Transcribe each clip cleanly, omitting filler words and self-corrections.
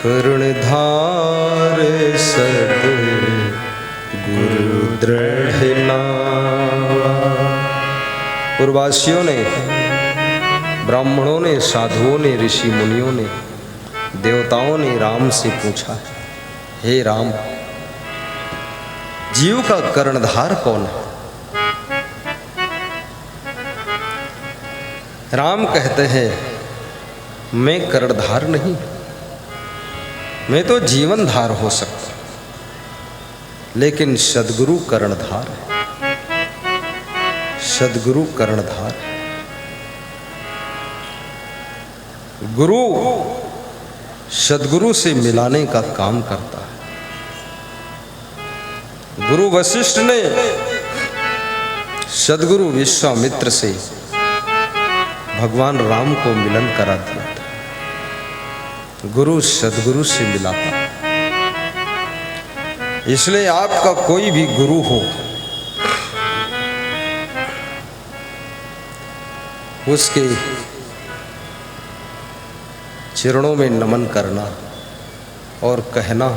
कर्णधार सद गुरु दृढ़ नावा। पूर्ववासियों ने, ब्राह्मणों ने, साधुओं ने, ऋषि मुनियों ने, देवताओं ने राम से पूछा, हे राम, जीव का कर्णधार कौन है? राम कहते हैं, मैं कर्णधार नहीं, मैं तो जीवनधार हो सकता, लेकिन सद्गुरु कर्णधार है। सद्गुरु कर्णधार है। गुरु सद्गुरु से मिलाने का काम करता है। गुरु वशिष्ठ ने सद्गुरु विश्वामित्र से भगवान राम को मिलन करा दिया था। गुरु सद्गुरु से मिलाता है। इसलिए आपका कोई भी गुरु हो, उसके चरणों में नमन करना और कहना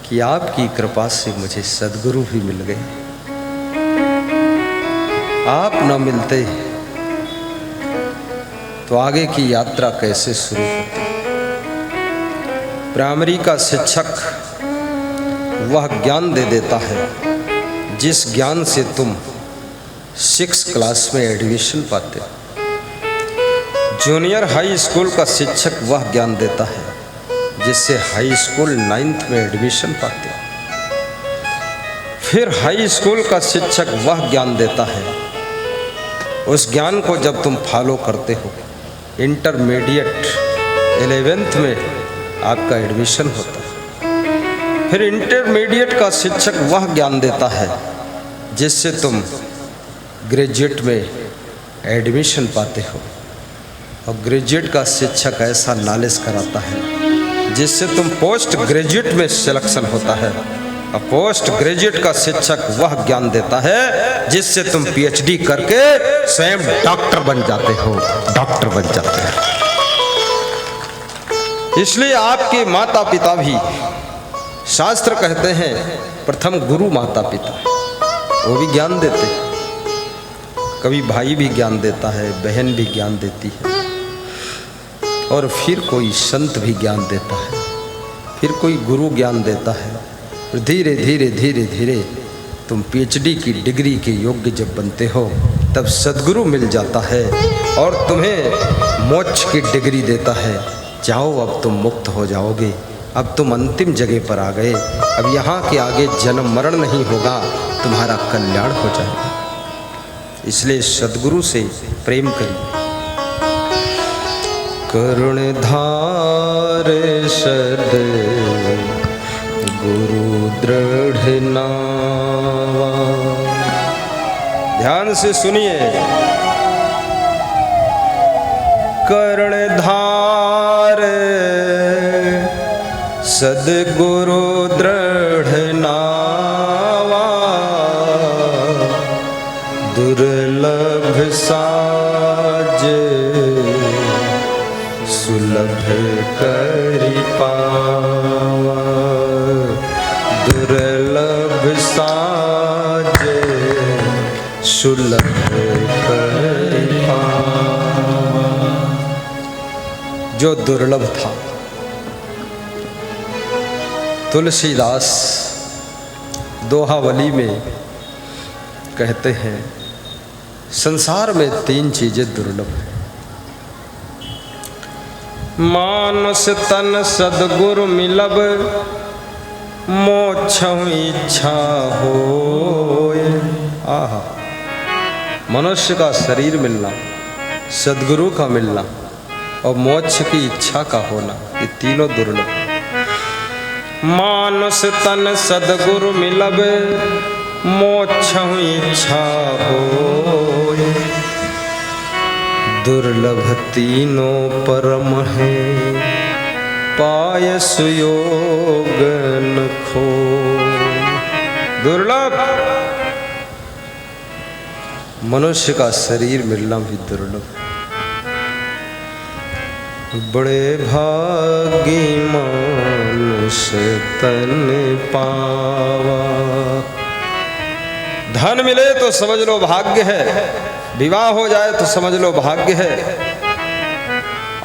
कि आपकी कृपा से मुझे सद्गुरु भी मिल गए। आप न मिलते तो आगे की यात्रा कैसे शुरू होती। प्राइमरी का शिक्षक वह ज्ञान दे देता है जिस ज्ञान से तुम 6th क्लास में एडमिशन पाते हो। जूनियर हाई स्कूल का शिक्षक वह ज्ञान देता है जिससे हाई स्कूल 9th में एडमिशन पाते हो। फिर हाई स्कूल का शिक्षक वह ज्ञान देता है, उस ज्ञान को जब तुम फॉलो करते हो, इंटरमीडिएट 11th में आपका एडमिशन होता है। फिर इंटरमीडिएट का शिक्षक वह ज्ञान देता है जिससे तुम ग्रेजुएट में एडमिशन पाते हो। और ग्रेजुएट का शिक्षक ऐसा नॉलेज कराता है जिससे तुम पोस्ट ग्रेजुएट में सिलेक्शन होता है। और पोस्ट ग्रेजुएट का शिक्षक वह ज्ञान देता है जिससे तुम PhD करके स्वयं डॉक्टर बन जाते हो, डॉक्टर बन जाते हैं। इसलिए आपके माता पिता भी, शास्त्र कहते हैं, प्रथम गुरु माता पिता, वो भी ज्ञान देते हैं। कभी भाई भी ज्ञान देता है, बहन भी ज्ञान देती है, और फिर कोई संत भी ज्ञान देता है, फिर कोई गुरु ज्ञान देता है। धीरे धीरे धीरे धीरे तुम PhD की डिग्री के योग्य जब बनते हो, तब सद्गुरु मिल जाता है और तुम्हें मोक्ष की डिग्री देता है। जाओ, अब तुम मुक्त हो जाओगे, अब तुम अंतिम जगह पर आ गए, अब यहाँ के आगे जन्म मरण नहीं होगा, तुम्हारा कल्याण हो जाएगा। इसलिए सद्गुरु से प्रेम करिए। कर्णधार सद गुरु दृढ़ नावा। ध्यान से सुनिए। कर्णधार सद्गुरु दृढ़ नावा। दुर्लभ साज सुलभ करि पावा। दुर्लभ साज सुलभ करि पावा। जो दुर्लभ था, तुलसीदास दोहावली में कहते हैं, संसार में 3 चीजें दुर्लभ हैं। मानुष तन सद्गुरु मिलब, मोक्षं इच्छा होय। आहा, मनुष्य का शरीर मिलना, सद्गुरु का मिलना और मोक्ष की इच्छा का होना, ये तीनों दुर्लभ। मानुष तन सद्गुरु मिलब, मोक्षं इच्छा होय। दुर्लभ तीनों परम है, पाय सुयोगन खो। दुर्लभ, मनुष्य का शरीर मिलना भी दुर्लभ। बड़े भाग्य मानुष तन पावा। धन मिले तो समझ लो भाग्य है, विवाह हो जाए तो समझ लो भाग्य है,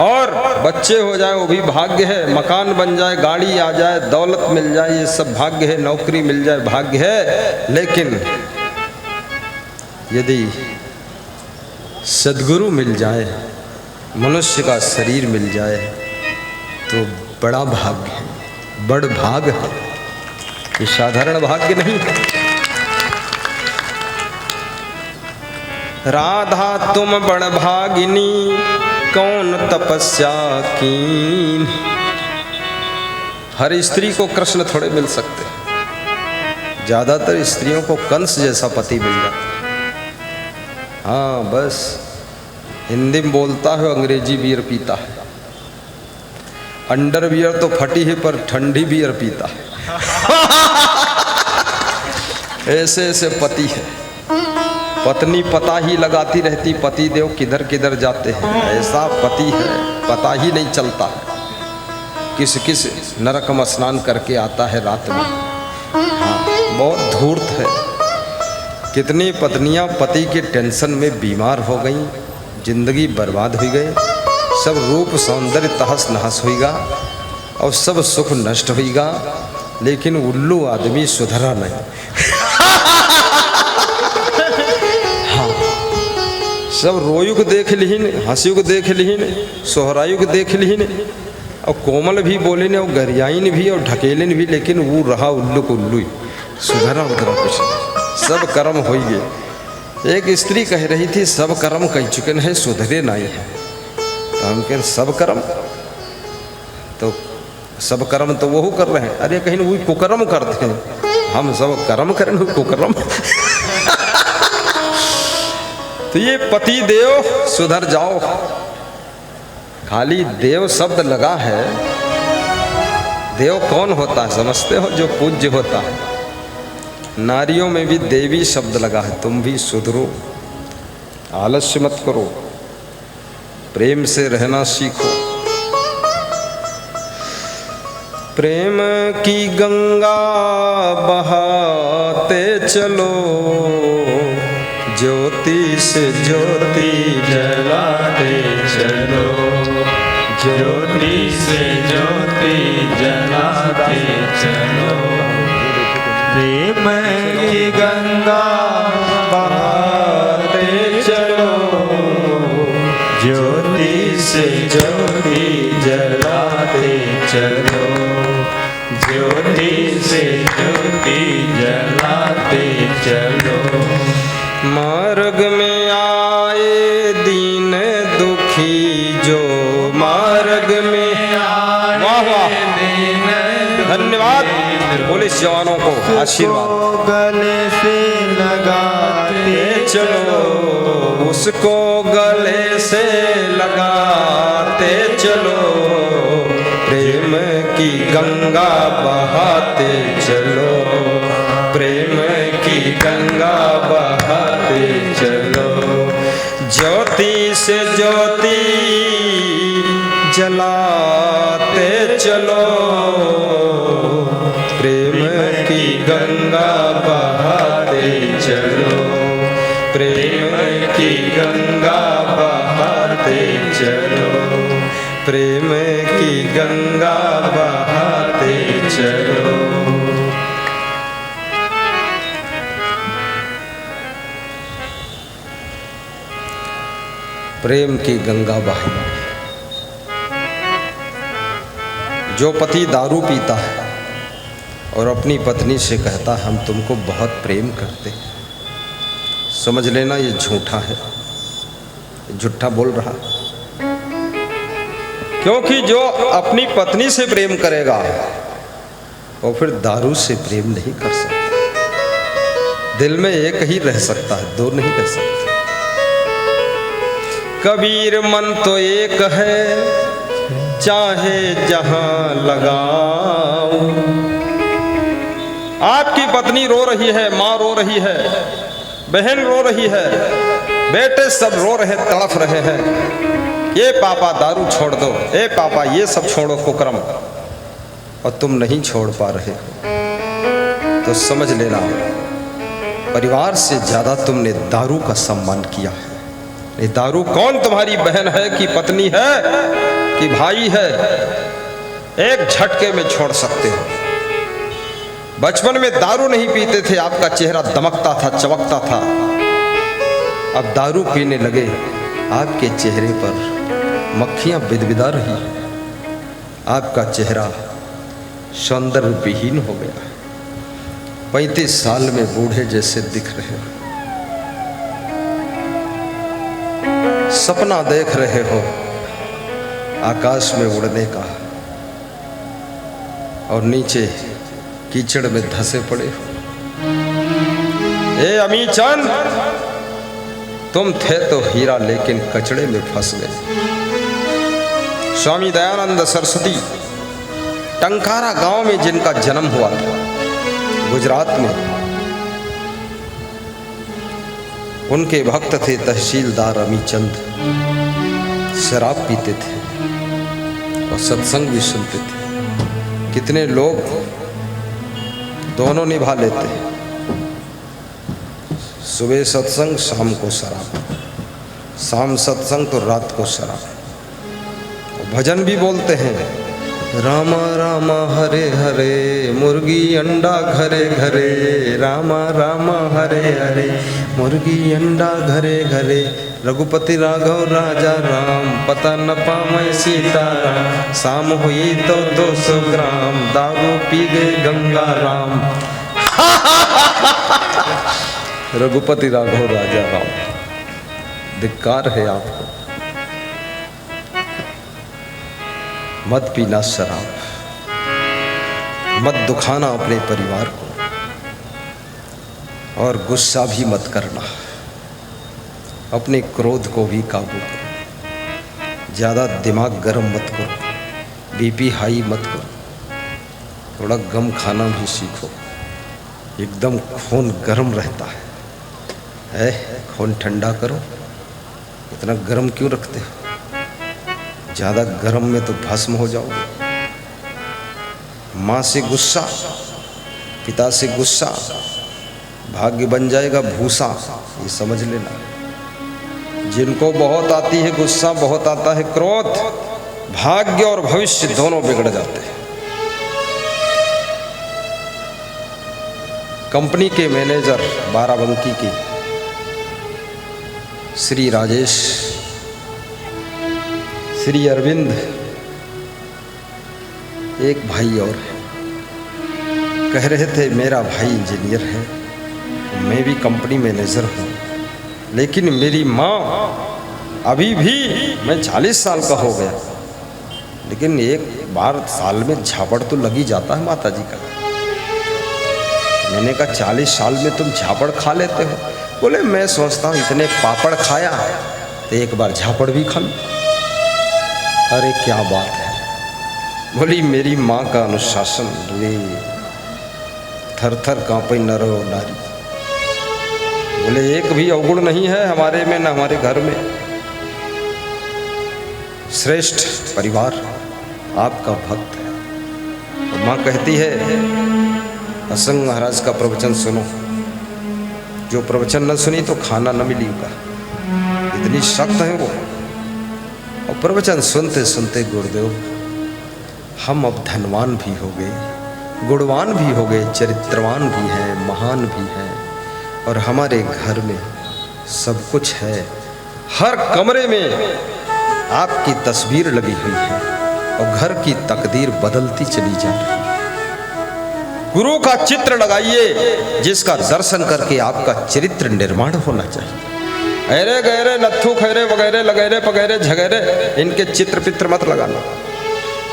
और बच्चे हो जाए वो भी भाग्य है, मकान बन जाए, गाड़ी आ जाए, दौलत मिल जाए, ये सब भाग्य है, नौकरी मिल जाए भाग्य है। लेकिन यदि सद्गुरु मिल जाए, मनुष्य का शरीर मिल जाए तो बड़ा भाग्य है, बड़ भाग है, ये साधारण भाग्य नहीं है। राधा तुम बड़ भागिनी, कौन तपस्या कीन। हर स्त्री को कृष्ण थोड़े मिल सकते, ज्यादातर स्त्रियों को कंस जैसा पति मिल जाता। हाँ बस हिंदी में बोलता है, अंग्रेजी बियर पीता है, अंडर बियर तो फटी है पर ठंडी बियर पीता है। ऐसे ऐसे पति है, पत्नी पता ही लगाती रहती, पति देव किधर किधर जाते हैं, ऐसा पति है, पता ही नहीं चलता है किस किस नरक में स्नान करके आता है रात में। हाँ बहुत धूर्त है। कितनी पत्नियां पति के टेंशन में बीमार हो गई, जिंदगी बर्बाद हो गई, सब रूप सौंदर्य तहस नहस होगा और सब सुख नष्ट होगा, लेकिन उल्लू आदमी सुधरा नहीं। हाँ सब रोयुक देख लीन, हंसियुक देख लीन, सोहरायुक देख लीन, और कोमल भी बोले ने, और गरियाइन भी और ढकेलिन भी, लेकिन वो रहा उल्लू को उल्लू ही, सुधरा उधरा कुछ नहीं, सब कर्म हो गए। एक स्त्री कह रही थी सब कर्म कह चुके हैं, सुधरे नहीं है। तो हम कह सब कर्म, तो सब कर्म तो वो कर रहे हैं, अरे कहीं वो कुकर्म करते हैं, हम सब कर्म करें कुकर्म। तो ये पति देव सुधर जाओ, खाली देव शब्द लगा है, देव कौन होता है समझते हो? जो पूज्य होता है। नारियों में भी देवी शब्द लगा है, तुम भी सुधरो, आलस्य मत करो, प्रेम से रहना सीखो। प्रेम की गंगा बहाते चलो, ज्योति से ज्योति जलाते चलो, ज्योति से ज्योति जलाते चलो। प्रेम की गंगा बहाते चलो, ज्योति से ज्योति जलाते चलो, ज्योति से ज्योति जलाते चलो। मार्ग में आए दीन दुखी जो, मार्ग में आए, वाह वाह, धन्यवाद। पुलिस जवानों को आशीर्वाद। गले से लगाते चलो, उसको गले से लगाते चलो, प्रेम की गंगा बहाते चलो, प्रेम की गंगा बहाते चलो, ज्योति से ज्योति जलाते चलो, प्रेम की गंगा बहाते चलो, प्रेम की गंगा बहाते चलो, प्रेम की गंगा बहाते चलो। प्रेम की गंगा बही। जो पति दारू पीता है और अपनी पत्नी से कहता है हम तुमको बहुत प्रेम करते हैं, समझ लेना ये झूठा है, झूठा बोल रहा। क्योंकि जो अपनी पत्नी से प्रेम करेगा वो फिर दारू से प्रेम नहीं कर सकता। दिल में एक ही रह सकता है, दो नहीं रह सकते। कबीर मन तो एक है, चाहे जहां लगाओ। आपकी पत्नी रो रही है, माँ रो रही है, बहन रो रही है, बेटे सब रो रहे, तड़फ रहे हैं ये पापा दारू छोड़ दो, ए पापा ये सब छोड़ो कुकर्म, और तुम नहीं छोड़ पा रहे हो तो समझ लेना परिवार से ज्यादा तुमने दारू का सम्मान किया है। ये दारू कौन तुम्हारी बहन है कि पत्नी है कि भाई है, एक झटके में छोड़ सकते हो। बचपन में दारू नहीं पीते थे, आपका चेहरा दमकता था, चमकता था। अब दारू पीने लगे, आपके चेहरे पर मक्खियां बिदबिदा रही, आपका चेहरा सौंदर्य विहीन हो गया। 35 साल में बूढ़े जैसे दिख रहे हो, सपना देख रहे हो आकाश में उड़ने का, और नीचे कीचड़ में धंसे पड़े हो। ए अमी चंद, तुम थे तो हीरा लेकिन कचड़े में फंस गए। स्वामी दयानंद सरस्वती टंकारा गांव में जिनका जन्म हुआ था गुजरात में, उनके भक्त थे तहसीलदार अमी चंद। शराब पीते थे और सत्संग भी सुनते थे। कितने लोग दोनों निभा लेते हैं, सुबह सत्संग शाम को शराब, शाम सत्संग तो रात को शराब। भजन भी बोलते हैं, रामा रामा हरे हरे मुर्गी अंडा घरे घरे, रामा रामा हरे हरे मुर्गी अंडा घरे घरे, रघुपति राघव राजा राम, पता न पावे सीताराम, शाम हुई तो 200 ग्राम, दारू पी गए गंगा राम। रघुपति राघव राजा राम, धिक्कार है आपको। मत पीना शराब, मत दुखाना अपने परिवार को, और गुस्सा भी मत करना। अपने क्रोध को भी काबू करो, ज़्यादा दिमाग गर्म मत करो, बीपी हाई मत करो, थोड़ा गम खाना भी सीखो। एकदम खून गर्म रहता है, खून ठंडा करो। इतना गर्म क्यों रखते हो? ज़्यादा गर्म में तो भस्म हो जाओगे। माँ से गुस्सा, पिता से गुस्सा, भाग्य बन जाएगा भूसा, ये समझ लेना। जिनको बहुत आती है गुस्सा, बहुत आता है क्रोध, भाग्य और भविष्य दोनों बिगड़ जाते हैं। कंपनी के मैनेजर बाराबंकी की श्री राजेश, श्री अरविंद, एक भाई और है, कह रहे थे मेरा भाई इंजीनियर है, मैं भी कंपनी मैनेजर हूँ, लेकिन मेरी माँ अभी भी, मैं 40 साल का हो गया, लेकिन एक बार साल में झापड़ तो लगी जाता है माता जी का। मैंने कहा 40 साल में तुम झापड़ खा लेते हो? बोले मैं सोचता हूँ इतने पापड़ खाया तो एक बार झापड़ भी खा लूं। अरे क्या बात है। बोली मेरी माँ का अनुशासन, रे थर थर कांपे नर और नारी। बोले एक भी अवगुण नहीं है हमारे में, न हमारे घर में। श्रेष्ठ परिवार, आपका भक्त है। और माँ कहती है असंग महाराज का प्रवचन सुनो, जो प्रवचन न सुनी तो खाना न मिलेगा, इतनी सख्त है वो। और प्रवचन सुनते सुनते गुरुदेव हम अब धनवान भी हो गए, गुणवान भी हो गए, चरित्रवान भी हैं, महान भी हैं, और हमारे घर में सब कुछ है। हर कमरे में आपकी तस्वीर लगी हुई है और घर की तकदीर बदलती चली जा रही है। गुरु का चित्र लगाइए जिसका दर्शन करके आपका चरित्र निर्माण होना चाहिए। ऐरे गहरे नत्थु खैरे वगैरह लगैरे पगैरे झगैरे, इनके चित्र पित्र मत लगाना।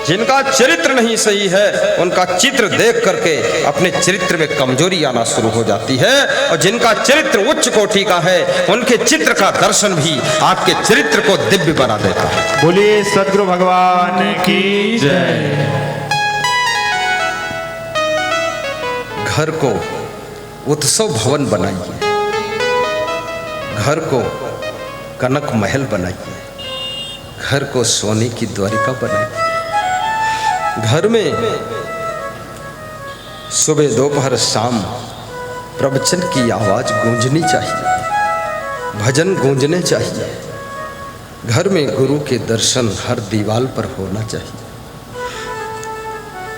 जिनका चरित्र नहीं सही है उनका चित्र देख करके अपने चरित्र में कमजोरी आना शुरू हो जाती है, और जिनका चरित्र उच्च कोटि का है उनके चित्र का दर्शन भी आपके चरित्र को दिव्य बना देता है। बोलिए सद्गुरु भगवान की जय। घर को उत्सव भवन बनाइए, घर को कनक महल बनाइए, घर को सोने की द्वारिका बनाई। घर में सुबह दोपहर शाम प्रवचन की आवाज गूंजनी चाहिए, भजन गूंजने चाहिए। घर में गुरु के दर्शन हर दीवार पर होना चाहिए।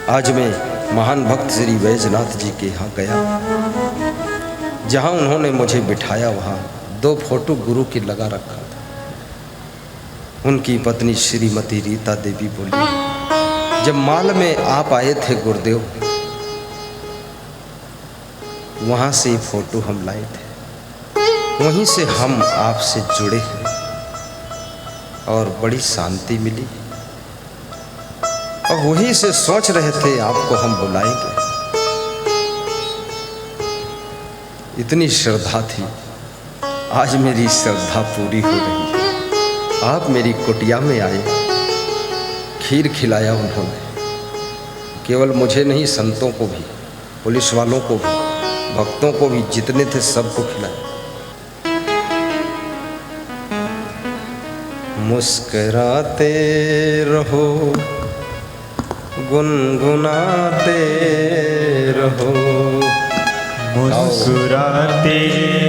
आज मैं महान भक्त श्री बैजनाथ जी के यहाँ गया, जहाँ उन्होंने मुझे बिठाया वहाँ 2 फोटो गुरु की लगा रखा था। उनकी पत्नी श्रीमती रीता देवी बोली, जब माल में आप आए थे गुरुदेव, वहाँ से ये फोटो हम लाए थे, वहीं से हम आपसे जुड़े हैं और बड़ी शांति मिली। और वहीं से सोच रहे थे आपको हम बुलाएंगे। इतनी श्रद्धा थी, आज मेरी श्रद्धा पूरी हो रही है। आप मेरी कुटिया में आए, खीर खिलाया उन्होंने, केवल मुझे नहीं, संतों को भी, पुलिस वालों को भी, भक्तों को भी, जितने थे सबको खिलाया। मुस्कुराते रहो, गुनगुनाते रहो, मुस्कुराते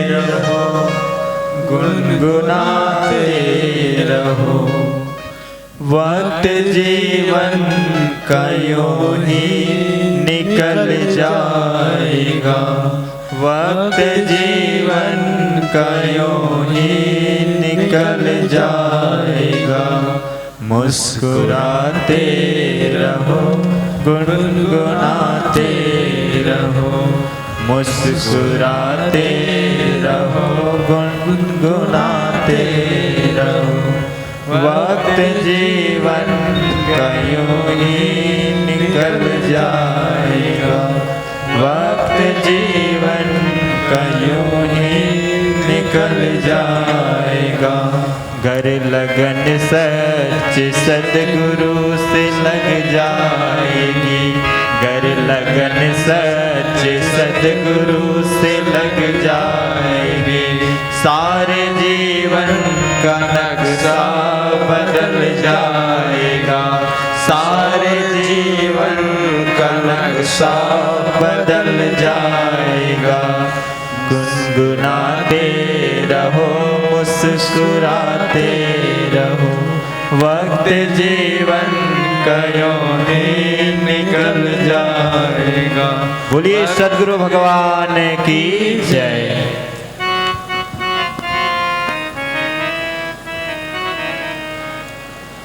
रहो, गुनगुनाते रहो। वक्त जीवन का यूं ही निकल जाएगा, वक्त जीवन का यूं ही निकल जाएगा। मुस्कुराते रहो, गुनगुनाते रहो, मुस्कुराते रहो, गुनगुनाते रहो। वक्त जीवन का यूं ही निकल जाएगा, वक्त जीवन का यूं ही निकल जाएगा। घर लगन सच सद्गुरु से लग जाएगी, घर लगन सच सद्गुरु से लग जाएगी। सारे जीवन का नक्शा बदल जाएगा, सारे जीवन का नक्शा बदल जाएगा। गुनगुनाते रहो, मुस्कुराते रहो, वक्त जीवन का यूं ही निकल जाएगा। बोलिए सद्गुरु भगवान की जय।